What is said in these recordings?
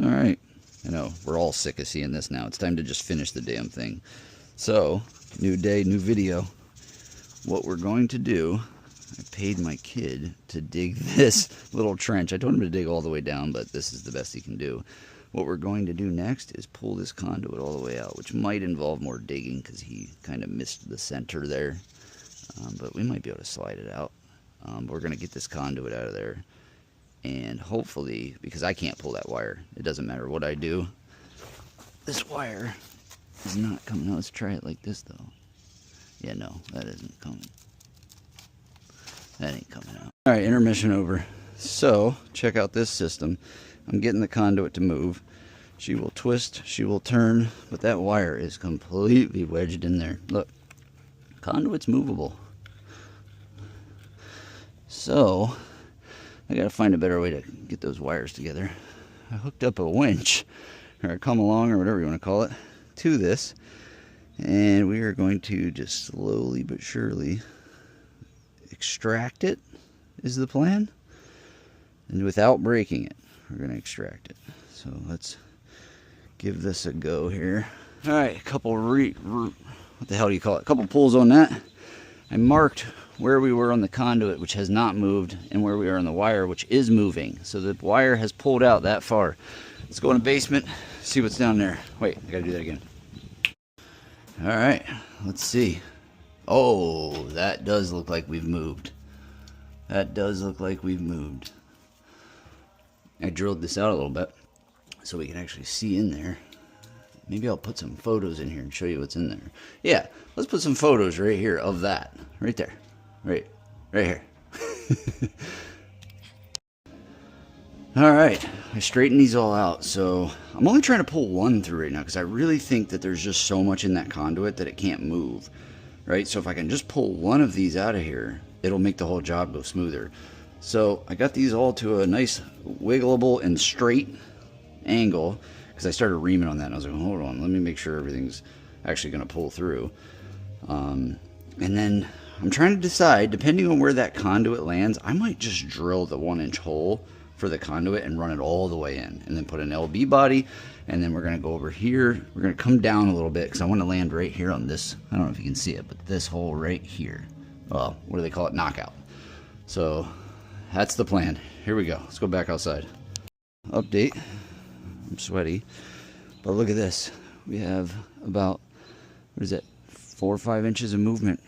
Alright. I know, we're all sick of seeing this now. It's time to just finish the damn thing. So, new day, new video. What we're going to do, I paid my kid to dig this little trench. I told him to dig all the way down, but this is the best he can do. What we're going to do next is pull this conduit all the way out, which might involve more digging because he kind of missed the center there. But we might be able to slide it out. We're going to get this conduit out of there. And hopefully, because I can't pull that wire, it doesn't matter what I do, this wire is not coming out. Let's try it like this though. Yeah, no, that isn't coming. That ain't coming out. Alright, intermission over. So, check out this system. I'm getting the conduit to move. She will twist, she will turn, but that wire is completely wedged in there. Look, conduit's movable. So, I gotta find a better way to get those wires together. I hooked up a winch, or a come along, or whatever you want to call it, to this. And we are going to just slowly but surely extract it, is the plan. And without breaking it, we're going to extract it. So let's give this a go here. Alright, a couple what the hell do you call it? A couple pulls on that. I marked where we were on the conduit, which has not moved, and where we are on the wire, which is moving. So the wire has pulled out that far. Let's go in the basement, see what's down there. Wait, I gotta do that again. Alright, let's see. Oh, that does look like we've moved. That does look like we've moved. I drilled this out a little bit so we can actually see in there. Maybe I'll put some photos in here and show you what's in there. Yeah, let's put some photos right here of that. Right there. Right here. Alright, I straightened these all out. So I'm only trying to pull one through right now because I really think that there's just so much in that conduit that it can't move. Right, so if I can just pull one of these out of here, it'll make the whole job go smoother. So I got these all to a nice wiggleable and straight angle because I started reaming on that and I was like, hold on, let me make sure everything's actually going to pull through. And then I'm trying to decide, depending on where that conduit lands, I might just drill the 1-inch hole for the conduit and run it all the way in, and then put an LB body, and then we're going to go over here. We're going to come down a little bit because I want to land right here on this. I don't know if you can see it, but this hole right here. Well, what do they call it? Knockout. So that's the plan. Here we go. Let's go back outside. Update. I'm sweaty, but look at this. We have about, what is it, 4 or 5 inches of movement.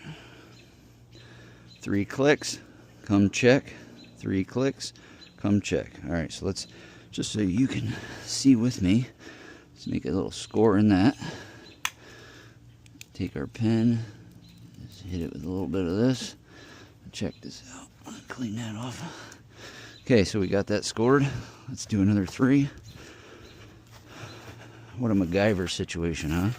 3 clicks, come check. 3 clicks, come check. All right, so let's, just so you can see with me, let's make a little score in that. Take our pen, just hit it with a little bit of this. Check this out, clean that off. Okay, so we got that scored. Let's do another 3. What a MacGyver situation, huh?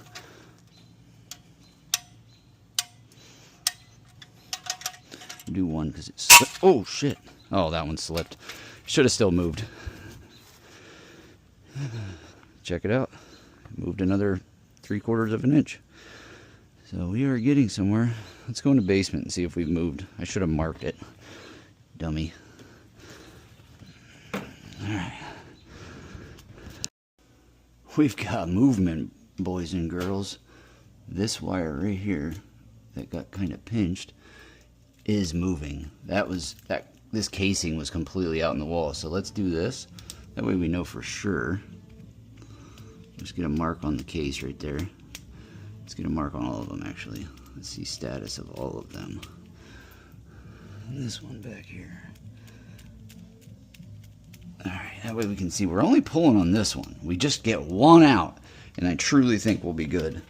Do one because it's, oh shit. Oh, that one slipped. Should have still moved. Check it out. Moved another 3/4 of an inch. So we are getting somewhere. Let's go in the basement and see if we've moved. I should have marked it. Dummy. Alright. We've got movement, boys and girls. This wire right here that got kind of pinched is moving. This casing was completely out in the wall. So let's do this. That way we know for sure. Just get a mark on the case right there. Let's get a mark on all of them actually. Let's see status of all of them. And this one back here. Alright, that way we can see we're only pulling on this one. We just get one out, and I truly think we'll be good.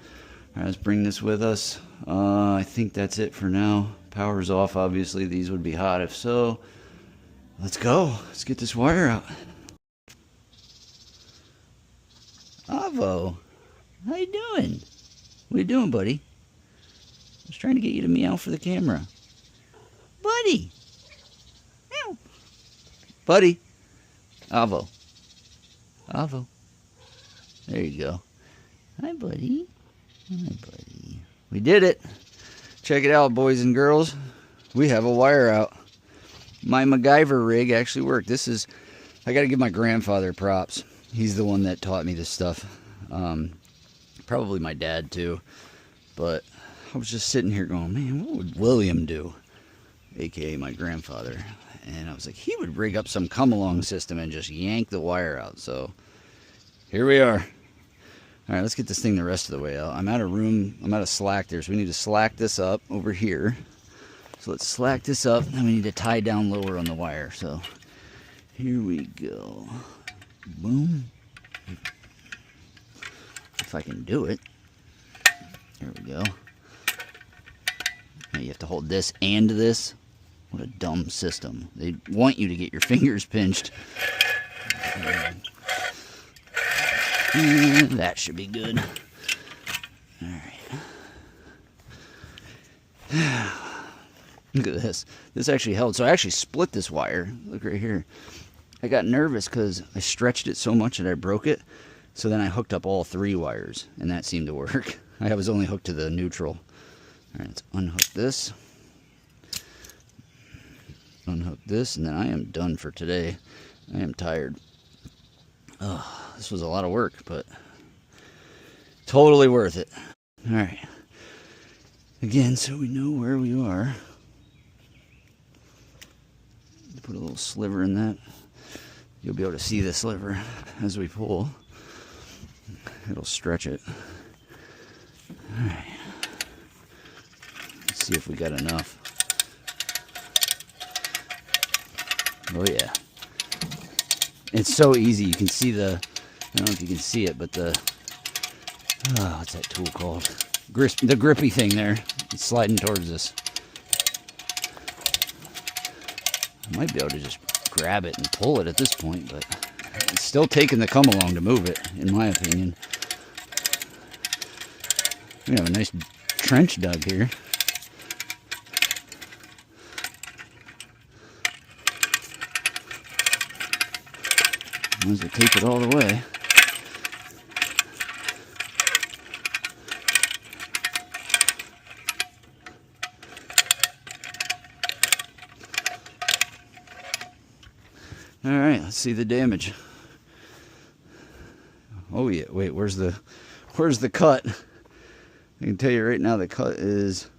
Alright, let's bring this with us. I think that's it for now. Power's off, obviously. These would be hot if so. Let's go. Let's get this wire out. Avo, how you doing? What you doing, buddy? I was trying to get you to meow for the camera. Buddy! Meow. Buddy! Avo. Avo. There you go. Hi, buddy. Hi, buddy. We did it. Check it out, boys and girls. We have a wire out. My MacGyver rig actually worked. This is, I got to give my grandfather props. He's the one that taught me this stuff. Probably my dad too. But I was just sitting here going, man, what would William do? AKA my grandfather. And I was like, he would rig up some come-along system and just yank the wire out. So here we are. All right, let's get this thing the rest of the way out. I'm out of room. I'm out of slack there, so we need to slack this up over here. So let's slack this up, and then we need to tie down lower on the wire. So here we go. Boom. If I can do it. There we go. Now you have to hold this and this. What a dumb system. They want you to get your fingers pinched. And that should be good. All right. Look at this. This actually held. So I actually split this wire. Look right here. I got nervous because I stretched it so much that I broke it. So then I hooked up all 3 wires, and that seemed to work. I was only hooked to the neutral. All right, let's unhook this. Unhook this, and then I am done for today. I am tired. Oh, this was a lot of work, but totally worth it. All right. Again, so we know where we are. Put a little sliver in that. You'll be able to see the sliver as we pull. It'll stretch it. All right. Let's see if we got enough. Oh yeah. It's so easy. You can see the, I don't know if you can see it, but the, what's that tool called? The grippy thing there. It's sliding towards us. I might be able to just grab it and pull it at this point, but it's still taking the come along to move it, in my opinion. We have a nice trench dug here. Might as well take it all the way. All right, let's see the damage. Oh yeah, wait, where's the cut? I can tell you right now the cut is,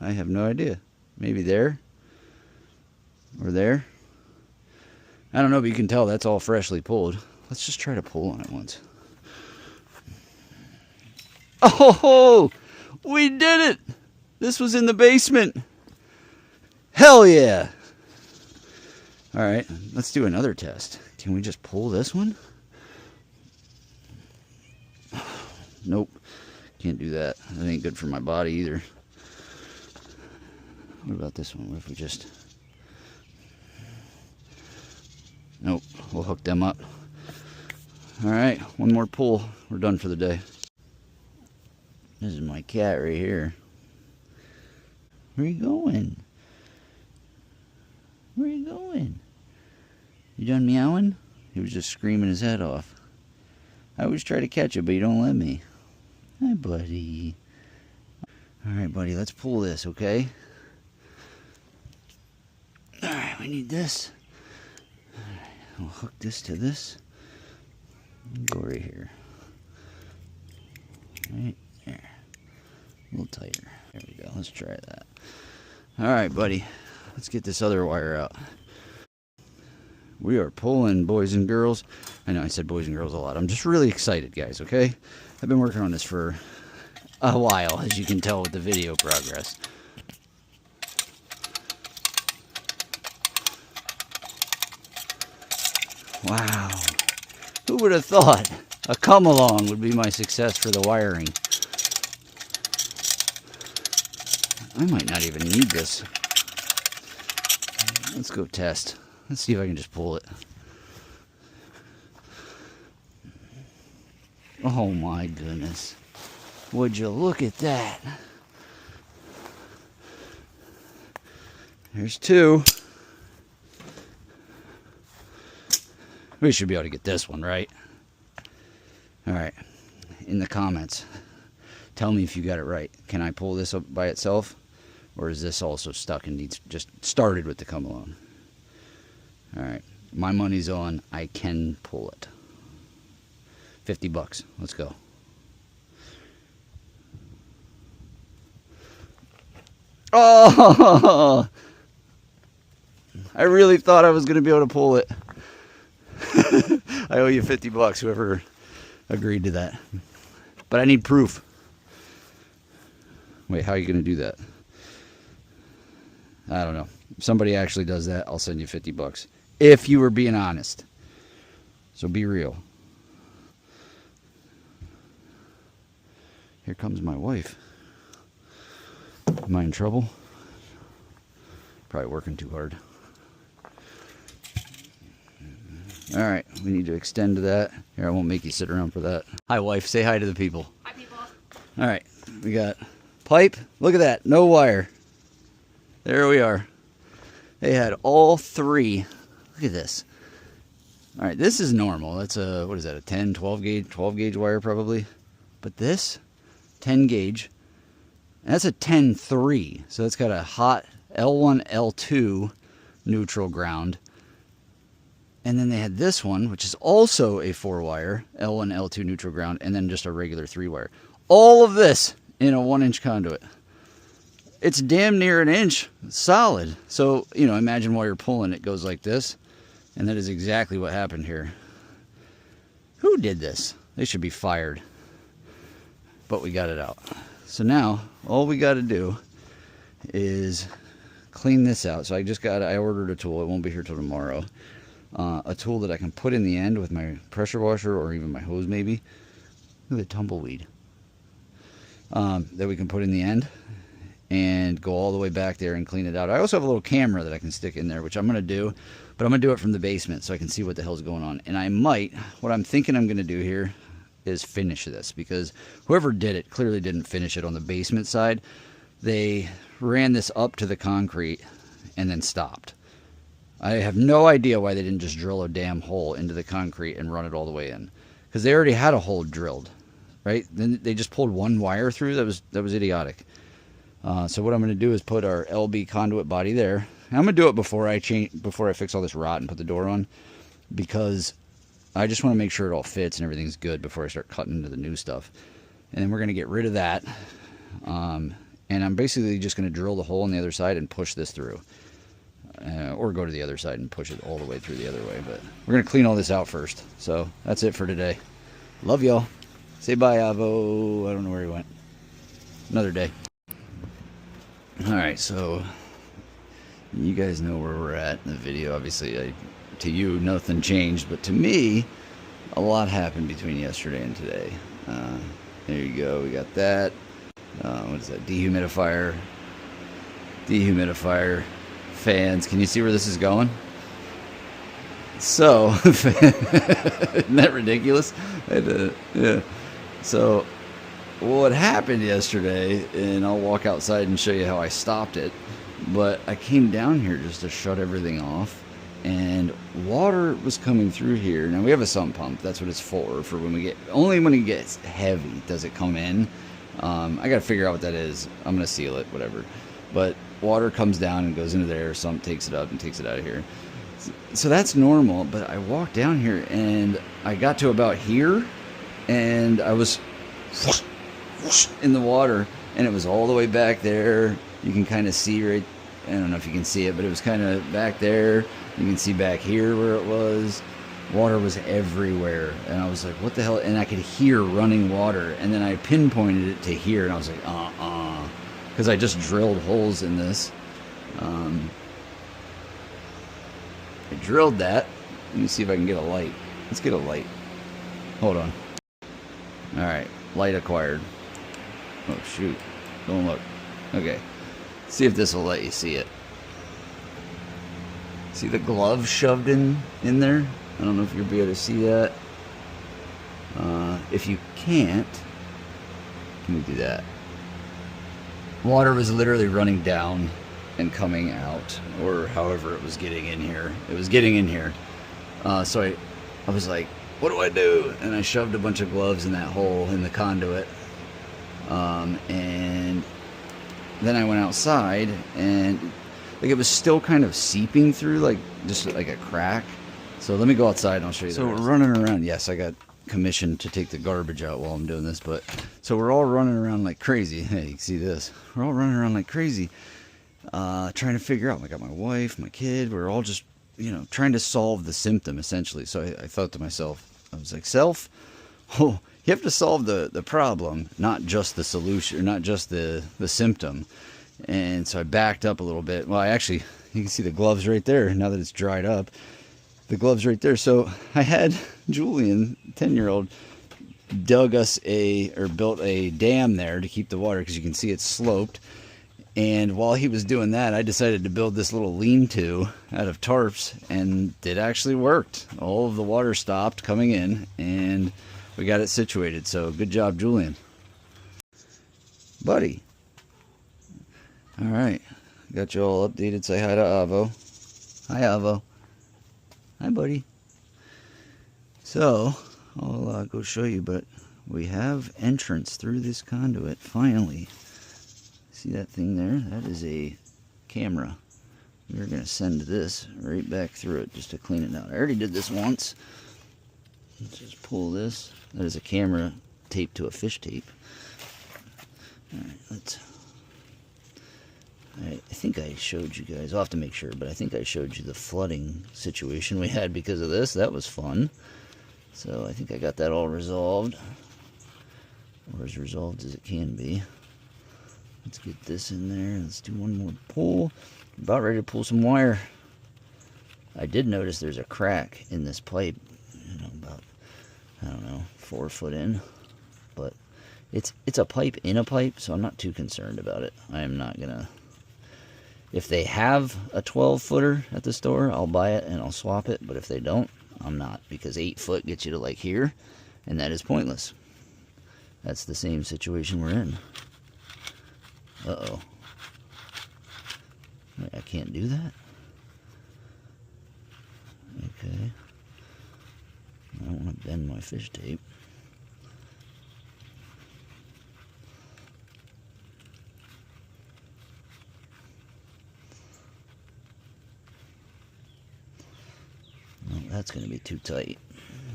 I have no idea. Maybe there or there. I don't know, but you can tell that's all freshly pulled. Let's just try to pull on it once. Oh, we did it! This was in the basement. Hell yeah! All right, let's do another test. Can we just pull this one? Nope, can't do that. That ain't good for my body either. What about this one? What if we just... Nope, we'll hook them up. All right, one more pull. We're done for the day. This is my cat right here. Where are you going? Where are you going? You done meowing? He was just screaming his head off. I always try to catch it, but you don't let me. Hi, buddy. All right, buddy, let's pull this, okay? All right, we need this. All right, we'll hook this to this. Go right here. Right there. A little tighter. There we go. Let's try that. All right, buddy. Let's get this other wire out. We are pulling, boys and girls. I know I said boys and girls a lot. I'm just really excited, guys, okay? I've been working on this for a while, as you can tell with the video progress. Wow. Who would have thought a come-along would be my success for the wiring? I might not even need this. Let's go test. Let's see if I can just pull it. Oh my goodness. Would you look at that? There's 2. We should be able to get this one, right? Alright. In the comments, tell me if you got it right. Can I pull this up by itself? Or is this also stuck and needs just started with the come along? Alright. My money's on I can pull it. 50 bucks. Let's go. Oh! I really thought I was going to be able to pull it. I owe you 50 bucks, whoever agreed to that. But I need proof. Wait, how are you going to do that? I don't know. If somebody actually does that, I'll send you 50 bucks. If you were being honest. So be real. Here comes my wife. Am I in trouble? Probably working too hard. Alright, we need to extend to that. Here, I won't make you sit around for that. Hi, wife. Say hi to the people. Hi, people. Alright, we got pipe. Look at that. No wire. There we are. They had all three. Look at this. Alright, this is normal. That's a, what is that, a 10, 12 gauge wire probably. But this, 10 gauge. That's a 10-3. So it's got a hot L1, L2 neutral ground. And then they had this one, which is also a 4-wire, L1, L2 neutral ground, and then just a regular 3-wire. All of this in a 1-inch conduit. It's damn near an inch solid. So, you know, imagine while you're pulling, it goes like this. And that is exactly what happened here. Who did this? They should be fired. But we got it out. So now, all we got to do is clean this out. So I ordered a tool. It won't be here till tomorrow. A tool that I can put in the end with my pressure washer or even my hose maybe. Look at the tumbleweed. That we can put in the end and go all the way back there and clean it out. I also have a little camera that I can stick in there, which I'm going to do, but I'm going to do it from the basement so I can see what the hell's going on. And I might, what I'm thinking I'm going to do here is finish this, because whoever did it clearly didn't finish it on the basement side. They ran this up to the concrete and then stopped. I have no idea why they didn't just drill a damn hole into the concrete and run it all the way in, because they already had a hole drilled, right? Then they just pulled one wire through. That was idiotic. So what I'm going to do is put our LB conduit body there. And I'm going to do it before I fix all this rot and put the door on, because I just want to make sure it all fits and everything's good before I start cutting into the new stuff. And then we're going to get rid of that. And I'm basically just going to drill the hole on the other side and push this through. Or go to the other side and push it all the way through the other way. But we're going to clean all this out first. So that's it for today. Love y'all. Say bye, Avo. I don't know where he went. Another day. Alright, so you guys know where we're at in the video. Obviously, to you, nothing changed. But to me, a lot happened between yesterday and today. There you go. We got that. What is that? Dehumidifier. Fans. Can you see where this is going? So, isn't that ridiculous? Yeah. So, what happened yesterday, and I'll walk outside and show you how I stopped it, but I came down here just to shut everything off, and water was coming through here. Now, we have a sump pump. That's what it's for when we get, only when it gets heavy does it come in. I got to figure out what that is. I'm going to seal it, whatever. But water comes down and goes into there. Sump takes it up and takes it out of here. So that's normal. But I walked down here and I got to about here, and I was in the water, and it was all the way back there. You can kind of see right, I don't know if you can see it, but it was kind of back there. You can see back here where it was. Water was everywhere, and I was like, what the hell? And I could hear running water, and then I pinpointed it to here, and I was like, because I just drilled holes in this. I drilled that. Let me see if I can get a light. Let's get a light. Hold on. Alright, light acquired. Oh shoot, don't look. Okay, see if this will let you see it. See the glove shoved in there? I don't know if you'll be able to see that. If you can't, can we do that? Water was literally running down and coming out, or however it was getting in here. It was getting in here. So I was like, what do I do? And I shoved a bunch of gloves in that hole in the conduit. And then I went outside, and like it was still kind of seeping through, like just like a crack. So let me go outside and I'll show you. So we're running around. Yes, I got commissioned to take the garbage out while I'm doing this, but so we're all running around like crazy. Hey, you can see this. We're all running around like crazy, trying to figure out. I got my wife, my kid. We're all just, you know, trying to solve the symptom essentially. So I thought to myself, I was like, self, oh, you have to solve the problem, not just the solution, or not just the symptom. And so I backed up a little bit. Well, you can see the gloves right there. Now that it's dried up, the gloves right there. So I had Julian, 10-year-old, built a dam there to keep the water, because you can see it's sloped. And while he was doing that, I decided to build this little lean-to out of tarps, and it actually worked. All of the water stopped coming in, and we got it situated. So good job, Julian. Buddy. All right. Got you all updated. Say hi to Avo. Hi, Avo. Hi, buddy. So, I'll go show you, but we have entrance through this conduit, finally. See that thing there? That is a camera. We're going to send this right back through it just to clean it out. I already did this once. Let's just pull this. That is a camera taped to a fish tape. Alright, I think I showed you guys, I'll have to make sure, but I think I showed you the flooding situation we had because of this. That was fun. So I think I got that all resolved. Or as resolved as it can be. Let's get this in there. Let's do one more pull. About ready to pull some wire. I did notice there's a crack in this pipe. You know, about, I don't know, 4 foot in. But it's a pipe in a pipe, so I'm not too concerned about it. I am not gonna... If they have a 12-footer at the store, I'll buy it and I'll swap it. But if they don't, I'm not. Because 8 foot gets you to like here, and that is pointless. That's the same situation we're in. Uh-oh. Wait, I can't do that? Okay. I don't want to bend my fish tape. Well, that's going to be too tight.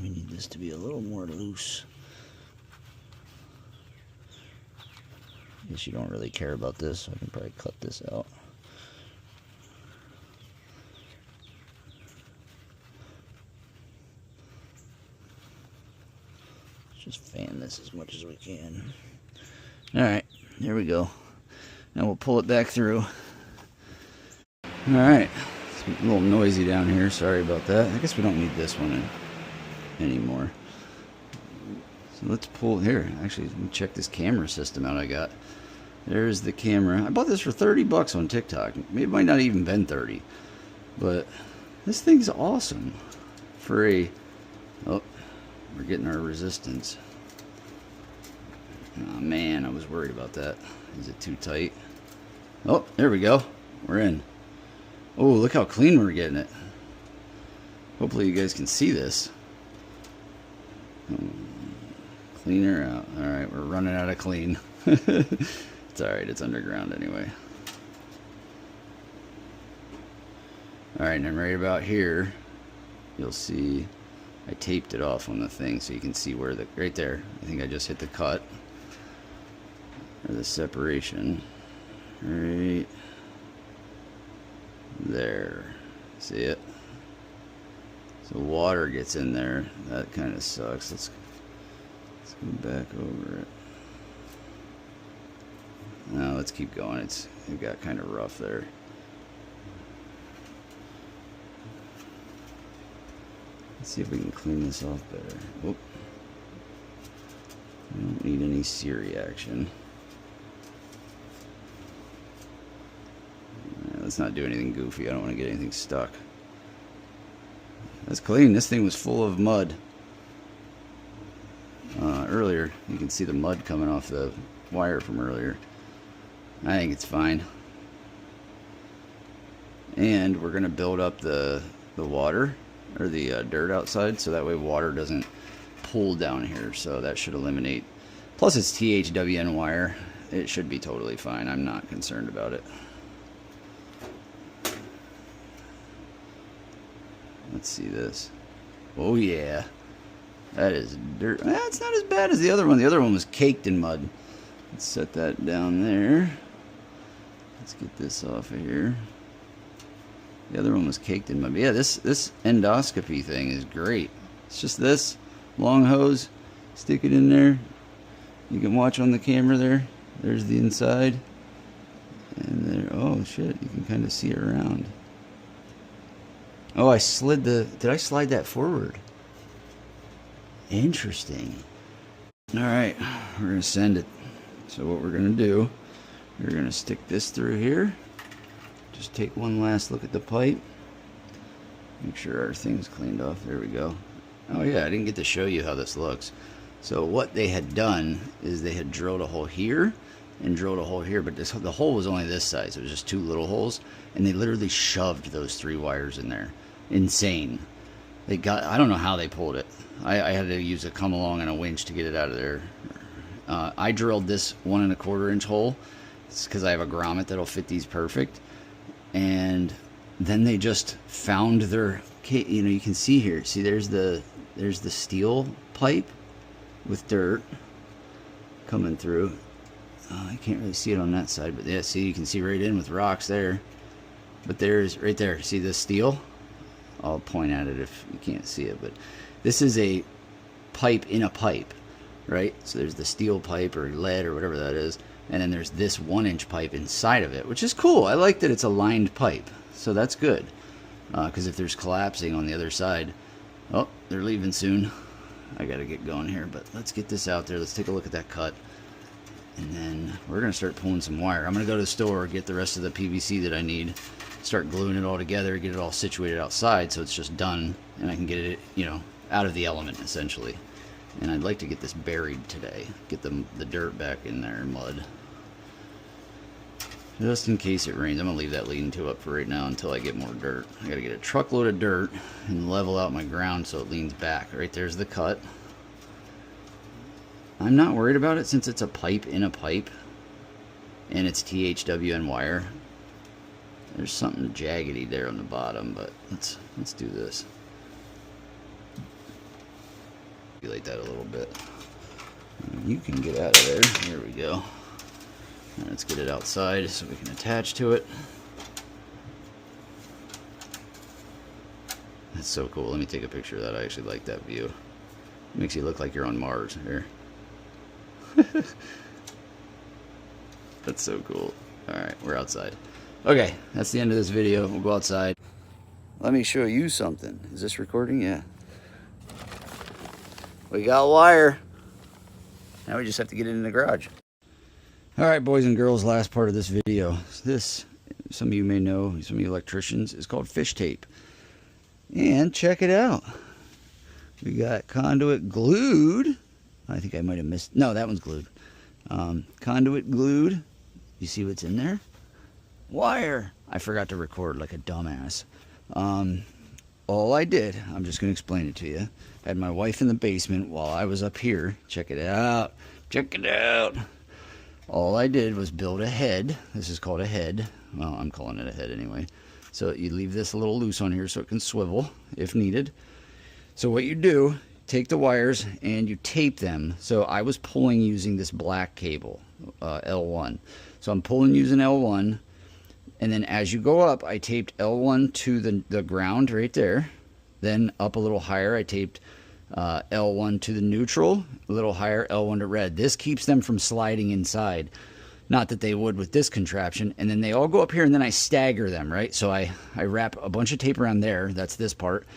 We need this to be a little more loose. I guess you don't really care about this, so I can probably cut this out. Let's just fan this as much as we can. Alright, there we go. Now we'll pull it back through. Alright, it's a little noisy down here, sorry about that. I guess we don't need this one anymore. So let's pull here. Actually, let me check this camera system out I got. There's the camera. I bought this for 30 bucks on TikTok. Maybe it might not even been 30. But this thing's awesome. For a... Oh, we're getting our resistance. Oh man, I was worried about that. Is it too tight? Oh, there we go. We're in. Oh, look how clean we're getting it. Hopefully you guys can see this. Cleaner out. Alright, we're running out of clean. It's alright, it's underground anyway. Alright, and then right about here, you'll see I taped it off on the thing so you can see where right there. I think I just hit the cut. Or the separation. Right there. See it? So water gets in there. That kind of sucks. Let's go back over it. Now let's keep going. It got kind of rough there. Let's see if we can clean this off better. Whoop. We don't need any sear reaction. Let's not do anything goofy. I don't want to get anything stuck. That's clean. This thing was full of mud. Earlier, you can see the mud coming off the wire from earlier. I think it's fine. And we're going to build up the water, or the dirt outside, so that way water doesn't pull down here. So that should eliminate. Plus it's THWN wire. It should be totally fine. I'm not concerned about it. Let's see this. Oh yeah. That is dirt. It's not as bad as the other one. The other one was caked in mud. Let's set that down there. Let's get this off of here. The other one was caked in mud. But yeah, this endoscopy thing is great. It's just this long hose. Stick it in there. You can watch on the camera there. There's the inside. And there, oh shit, you can kind of see it around. Oh, I slid the, did I slide that forward? Interesting. Alright, we're going to send it. So what we're going to do, we're going to stick this through here. Just take one last look at the pipe. Make sure our thing's cleaned off. There we go. Oh yeah, I didn't get to show you how this looks. So what they had done is they had drilled a hole here and drilled a hole here, but the hole was only this size. It was just 2 little holes, and they literally shoved those 3 wires in there. Insane. They got, I don't know how they pulled it. I had to use a come along and a winch to get it out of there. I drilled this 1 1/4 inch hole. It's because I have a grommet that'll fit these perfect. And then they just found their, you know, you can see here. See, there's the steel pipe with dirt coming through. I can't really see it on that side, but yeah, see, you can see right in with rocks there. But there's, right there, see the steel? I'll point at it if you can't see it, but this is a pipe in a pipe, right? So there's the steel pipe or lead or whatever that is, and then there's this 1 inch pipe inside of it, which is cool. I like that it's a lined pipe, so that's good. Because if there's collapsing on the other side, oh, they're leaving soon. I gotta get going here, but let's get this out there. Let's take a look at that cut. And then we're going to start pulling some wire. I'm going to go to the store, get the rest of the PVC that I need, start gluing it all together, get it all situated outside so it's just done, and I can get it, you know, out of the element, essentially. And I'd like to get this buried today. Get the dirt back in there, mud. Just in case it rains. I'm going to leave that lean-to up for right now until I get more dirt. I got to get a truckload of dirt and level out my ground so it leans back. Right there's the cut. I'm not worried about it since it's a pipe in a pipe and it's THWN wire. There's something jaggedy there on the bottom, but let's do this. Manipulate that a little bit. You can get out of there. There we go. Right, let's get it outside so we can attach to it. That's so cool. Let me take a picture of that. I actually like that view. It makes you look like you're on Mars here. That's so cool. Alright, we're outside. Okay, that's the end of this video. We'll go outside. Let me show you something. Is this recording? Yeah. We got wire. Now we just have to get it in the garage. Alright, boys and girls, last part of this video. This, some of you may know, some of you electricians, is called Fishtape. And check it out. We got conduit glued. I think I might have missed. No, that one's glued. Conduit glued. You see what's in there? Wire. I forgot to record like a dumbass. All I did, I'm just going to explain it to you. I had my wife in the basement while I was up here. Check it out. Check it out. All I did was build a head. This is called a head. Well, I'm calling it a head anyway. So you leave this a little loose on here so it can swivel if needed. So what you do, take the wires and you tape them. So I was pulling using this black cable, L1. So I'm pulling using L1, and then as you go up, I taped L1 to the ground right there. Then up a little higher, I taped L1 to the neutral, a little higher, L1 to red. This keeps them from sliding inside. Not that they would with this contraption. And then they all go up here, and then I stagger them, right? So I wrap a bunch of tape around there. That's this part.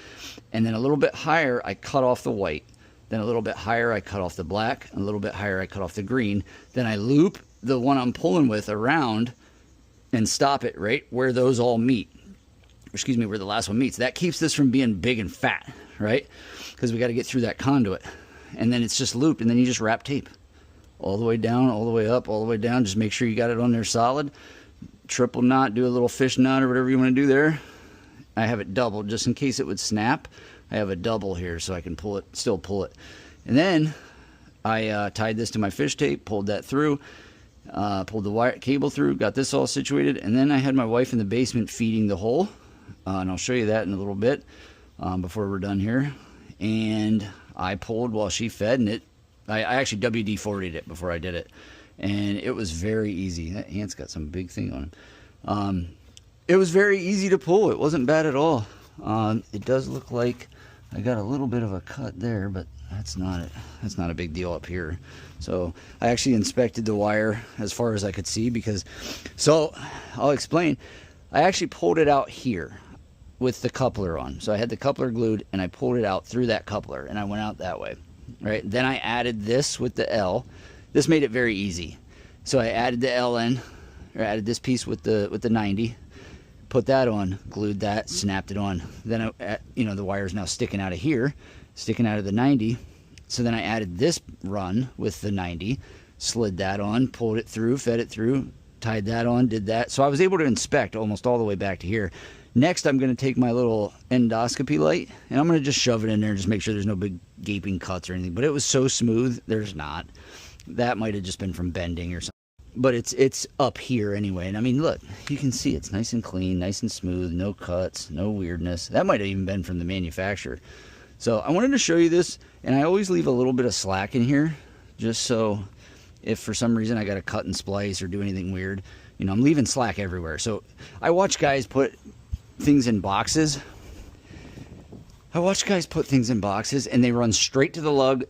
And then a little bit higher, I cut off the white. Then a little bit higher, I cut off the black. A little bit higher, I cut off the green. Then I loop the one I'm pulling with around and stop it right where those all meet. Excuse me, where the last one meets. That keeps this from being big and fat, right? Because we got to get through that conduit. And then it's just looped, and then you just wrap tape. All the way down, all the way up, all the way down. Just make sure you got it on there solid. Triple knot, do a little fish knot or whatever you want to do there. I have it doubled just in case it would snap. I have a double here so I can pull it, still pull it. And then I tied this to my fish tape, pulled that through, pulled the wire cable through, got this all situated, and then I had my wife in the basement feeding the hole. And I'll show you that in a little bit before we're done here. and I pulled while she fed, and I actually WD-40'd it before I did it, and it was very easy. That ant's got some big thing on him. It was very easy to pull. It wasn't bad at all. It does look like I got a little bit of a cut there, but that's not a big deal up here. So I actually inspected the wire as far as I could see, because, so I'll explain. I actually pulled it out here with the coupler on. So I had the coupler glued, and I pulled it out through that coupler, and I went out that way, right? Then I added this with the L. This made it very easy. So I added the L in, or added this piece with the 90, put that on, glued that, snapped it on. Then the wire is now sticking out of here, sticking out of the 90. So then I added this run with the 90, slid that on, pulled it through, fed it through, tied that on, did that. So I was able to inspect almost all the way back to here. Next, I'm going to take my little endoscopy light, and I'm going to just shove it in there and just make sure there's no big gaping cuts or anything. But it was so smooth, there's not. That might have just been from bending or something. But it's up here anyway. And I mean, look, you can see it's nice and clean, nice and smooth, no cuts, no weirdness. That might have even been from the manufacturer. So I wanted to show you this, and I always leave a little bit of slack in here, just so if for some reason I got to cut and splice or do anything weird, I'm leaving slack everywhere. So I watch guys put things in boxes. And they run straight to the lug,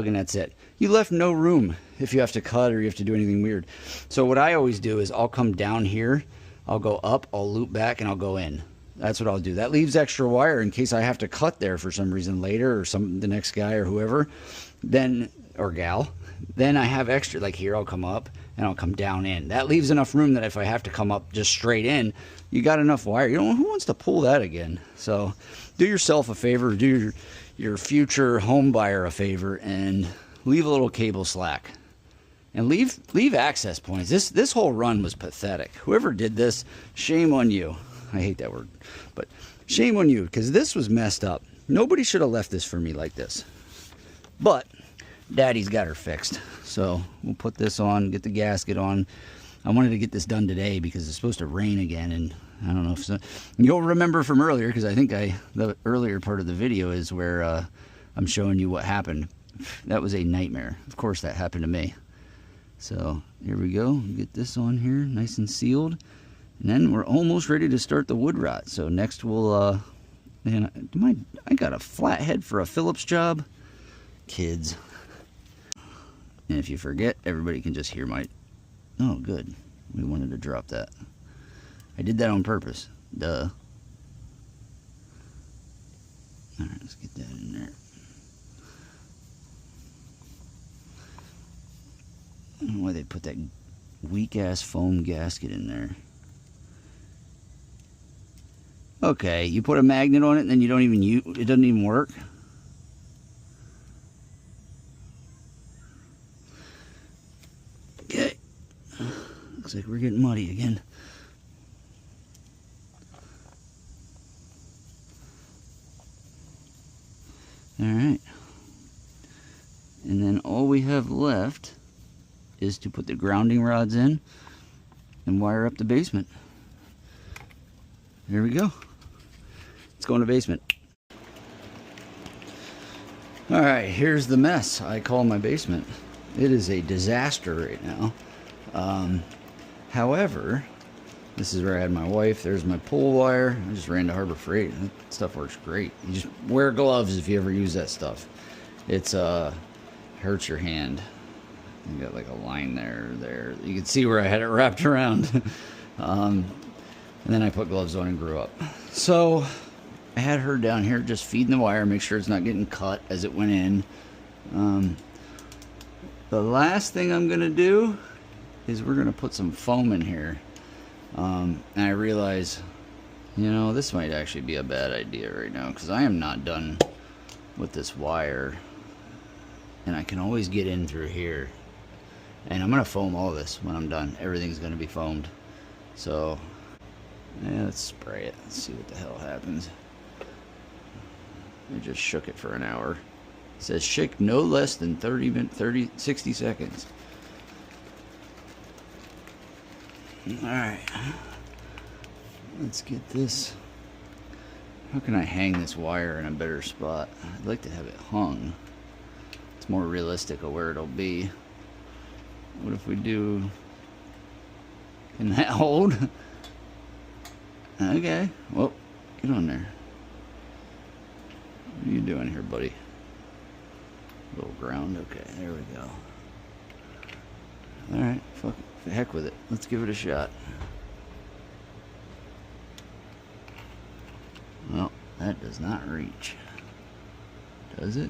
and that's it. You left no room if you have to cut or you have to do anything weird. So what I always do is I'll come down here, I'll go up, I'll loop back, and I'll go in. That's what I'll do. That leaves extra wire in case I have to cut there for some reason later, or the next guy or whoever, then, or gal. Then I have extra, like here I'll come up and I'll come down in. That leaves enough room that if I have to come up just straight in, you got enough wire. Who wants to pull that again? So do yourself a favor, do your future home buyer a favor, and leave a little cable slack. And leave access points. This whole run was pathetic. Whoever did this, shame on you. I hate that word, but shame on you, because this was messed up. Nobody should have left this for me like this. But Daddy's got her fixed. So we'll put this on, get the gasket on. I wanted to get this done today because it's supposed to rain again, and I don't know if you'll remember from earlier, because I think the earlier part of the video is where I'm showing you what happened. That was a nightmare. Of course that happened to me. So here we go. Get this on here, nice and sealed. And then we're almost ready to start the wood rot. So next we'll, man, I got a flat head for a Phillips job. Kids. And if you forget, everybody can just hear my, oh good. We wanted to drop that. I did that on purpose. Duh. Alright, let's get that in there. I don't know why they put that weak ass foam gasket in there. Okay, you put a magnet on it and then you don't even use it, doesn't even work. Okay. Looks like we're getting muddy again. Alright. And then all we have left is to put the grounding rods in and wire up the basement. There we go. Let's go in the basement. Alright, here's the mess I call my basement. It is a disaster right now. However, this is where I had my wife. There's my pull wire. I just ran to Harbor Freight. That stuff works great. You just wear gloves if you ever use that stuff. It's hurts your hand. You got like a line there. You can see where I had it wrapped around. And then I put gloves on and grew up. So I had her down here just feeding the wire, make sure it's not getting cut as it went in. The last thing I'm gonna do is we're gonna put some foam in here. And I realize, this might actually be a bad idea right now, because I am not done with this wire. And I can always get in through here. And I'm going to foam all this when I'm done. Everything's going to be foamed. So, yeah, let's spray it. Let's see what the hell happens. I just shook it for an hour. It says shake no less than 60 seconds. Alright. Let's get this How can I hang this wire in a better spot? I'd like to have it hung. It's more realistic of where it'll be. What if we do... Can that hold? Okay, well, get on there. What are you doing here, buddy? Little ground, okay, there we go. Alright, fuck it, heck with it. Let's give it a shot. Well, that does not reach. Does it?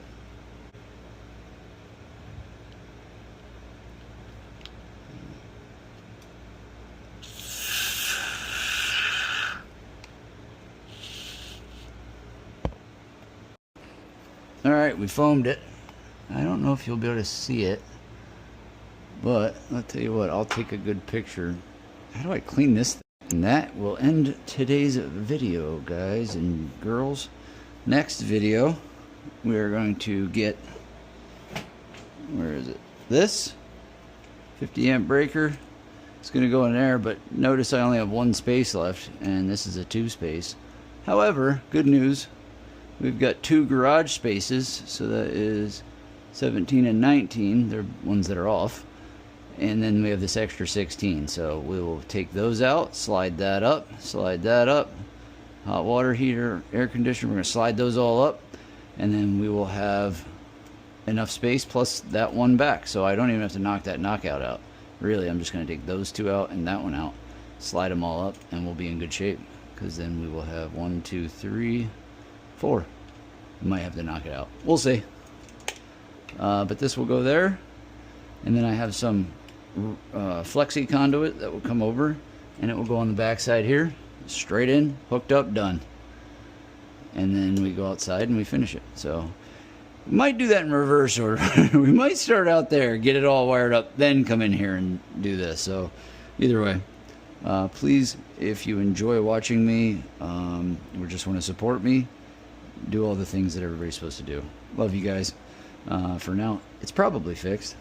Alright, we foamed it. I don't know if you'll be able to see it, but I'll tell you what, I'll take a good picture. How do I clean this thing? And that will end today's video, guys and girls. Next video, we are going to get, where is it? This 50 amp breaker. It's going to go in there, but notice I only have one space left, and this is a 2 space. However, good news, we've got 2 garage spaces, so that is 17 and 19. They're ones that are off. And then we have this extra 16, so we will take those out, slide that up, hot water heater, air conditioner, we're going to slide those all up, and then we will have enough space plus that one back, so I don't even have to knock that knockout out. Really, I'm just going to take those 2 out and that one out, slide them all up, and we'll be in good shape, because then we will have 1, 2, 3, 4. We might have to knock it out. We'll see. But this will go there, and then I have some flexi conduit that will come over, and it will go on the back side here, straight in, hooked up, done. And then we go outside and we finish it. So we might do that in reverse order. We might start out there, get it all wired up, then come in here and do this. So either way, please, if you enjoy watching me or just want to support me, do all the things that everybody's supposed to do. Love you guys. For now, it's probably fixed.